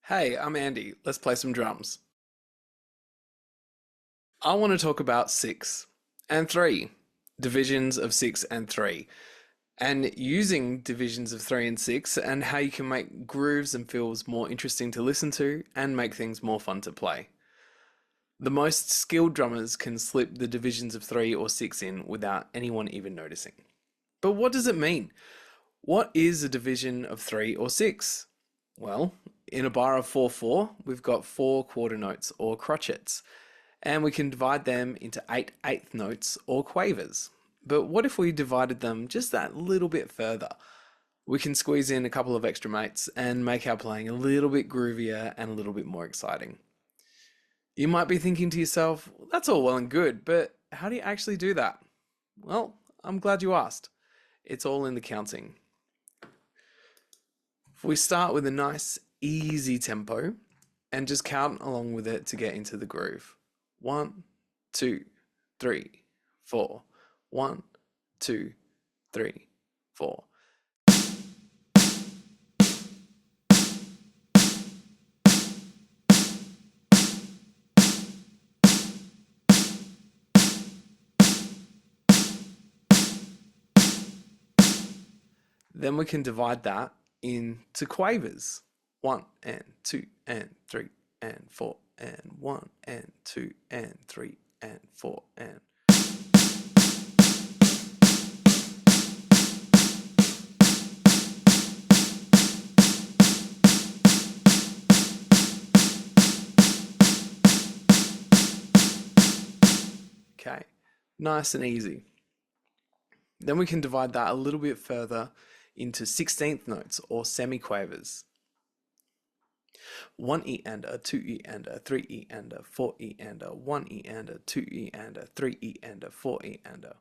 Hey, I'm Andy. Let's play some drums. I want to talk about six and three, divisions of six and three, and using divisions of three and six, and how you can make grooves and fills more interesting to listen to and make things more fun to play. The most skilled drummers can slip the divisions of three or six in without anyone even noticing. But what does it mean? What is a division of three or six? Well, in a bar of 4/4, we've got four quarter notes or crotchets, and we can divide them into eight eighth notes or quavers. But what if we divided them just that little bit further? We can squeeze in a couple of extra mates and make our playing a little bit groovier and a little bit more exciting. You might be thinking to yourself, that's all well and good, but how do you actually do that? Well, I'm glad you asked. It's all in the counting. If we start with a nice, easy tempo and just count along with it to get into the groove. 1, 2, 3, 4. 1, 2, 3, 4. Then we can divide that into quavers. 1 and 2 and 3 and 4 and 1 and 2 and 3 and 4 and. Okay, nice and easy. Then we can divide that a little bit further into 16th notes or semiquavers. 1 E and a 2 E and a 3 E and a 4 E and a 1 E and a 2 E and a 3 E and a 4 E and a.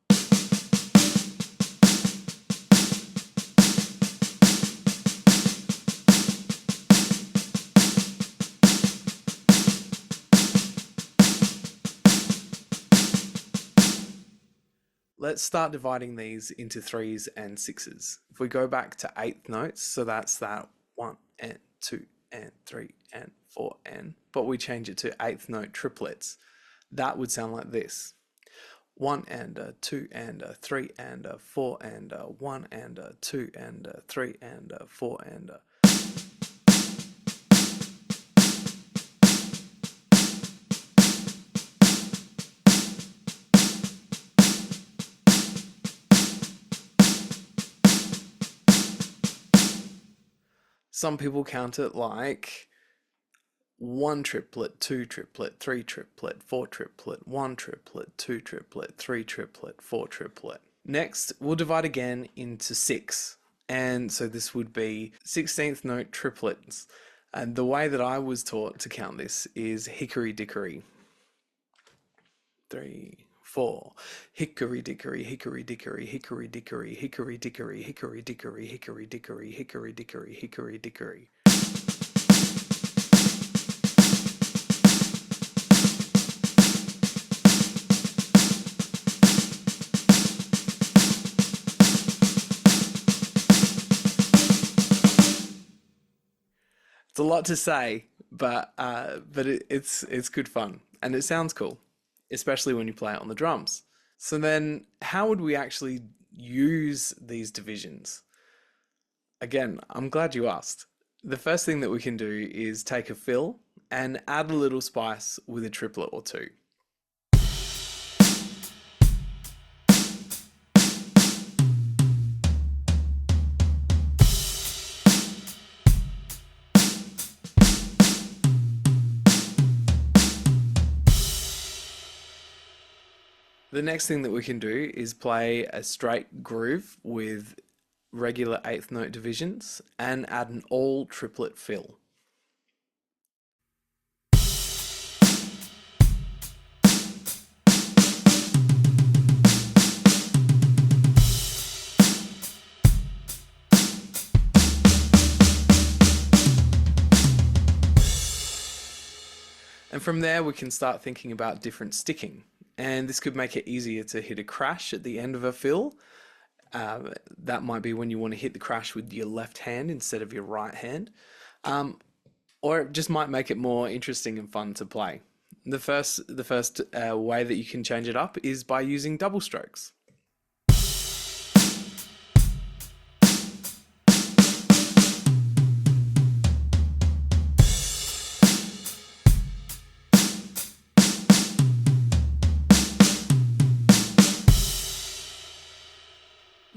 Let's start dividing these into threes and sixes. If we go back to eighth notes, so that's that 1 and 2 and 3 and 4 and, but we change it to eighth note triplets. That would sound like this. 1 and a 2 and a 3 and a 4 and a 1 and a 2 and a 3 and a 4 and a. Some people count it like 1 triplet, 2 triplet, 3 triplet, 4 triplet, 1 triplet, 2 triplet, 3 triplet, 4 triplet. Next, we'll divide again into 6. And so this would be 16th note triplets. And the way that I was taught to count this is hickory dickory. 3, 4. Hickory dickory, hickory dickory, hickory dickory, hickory dickory, hickory dickory, hickory dickory, hickory dickory, hickory dickory. It's a lot to say, but it's good fun and it sounds cool, especially when you play it on the drums. So then, how would we actually use these divisions? Again, I'm glad you asked. The first thing that we can do is take a fill and add a little spice with a triplet or two. The next thing that we can do is play a straight groove with regular eighth note divisions and add an all triplet fill. And from there we can start thinking about different sticking. And this could make it easier to hit a crash at the end of a fill. That might be when you want to hit the crash with your left hand instead of your right hand. Um, or it just might make it more interesting and fun to play. The first way that you can change it up is by using double strokes.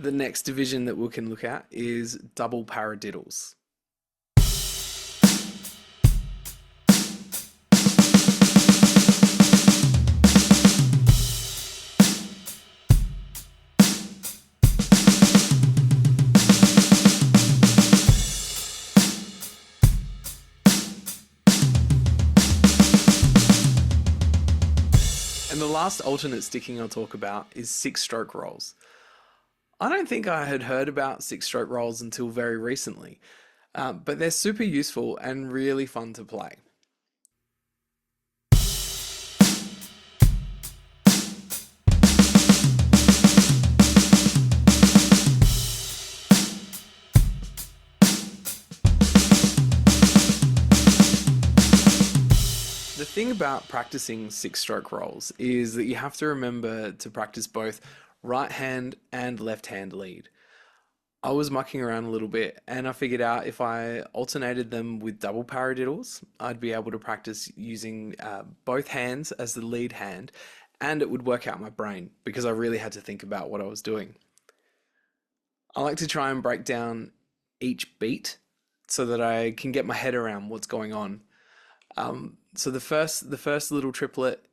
The next division that we can look at is double paradiddles. And the last alternate sticking I'll talk about is six-stroke rolls. I don't think I had heard about six-stroke rolls until very recently, but they're super useful and really fun to play. The thing about practicing six-stroke rolls is that you have to remember to practice both right hand and left hand lead. I was mucking around a little bit and I figured out if I alternated them with double paradiddles, I'd be able to practice using both hands as the lead hand, and it would work out my brain because I really had to think about what I was doing. I like to try and break down each beat so that I can get my head around what's going on. So the first little triplet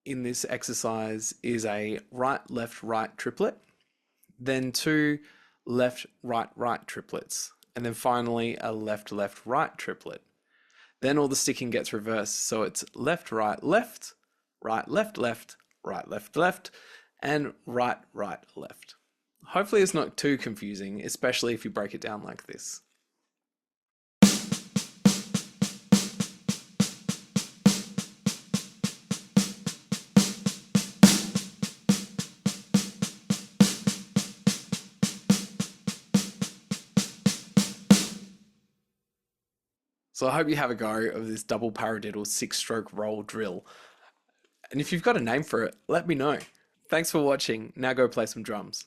in this exercise is a right, left, right triplet, then two left, right, right triplets, and then finally a left, left, right triplet. Then all the sticking gets reversed, so it's left, right, left, right, left, left, right, left, left, and right, right, left. Hopefully it's not too confusing, especially if you break it down like this. So I hope you have a go of this double paradiddle six-stroke roll drill. And if you've got a name for it, let me know. Thanks for watching. Now go play some drums.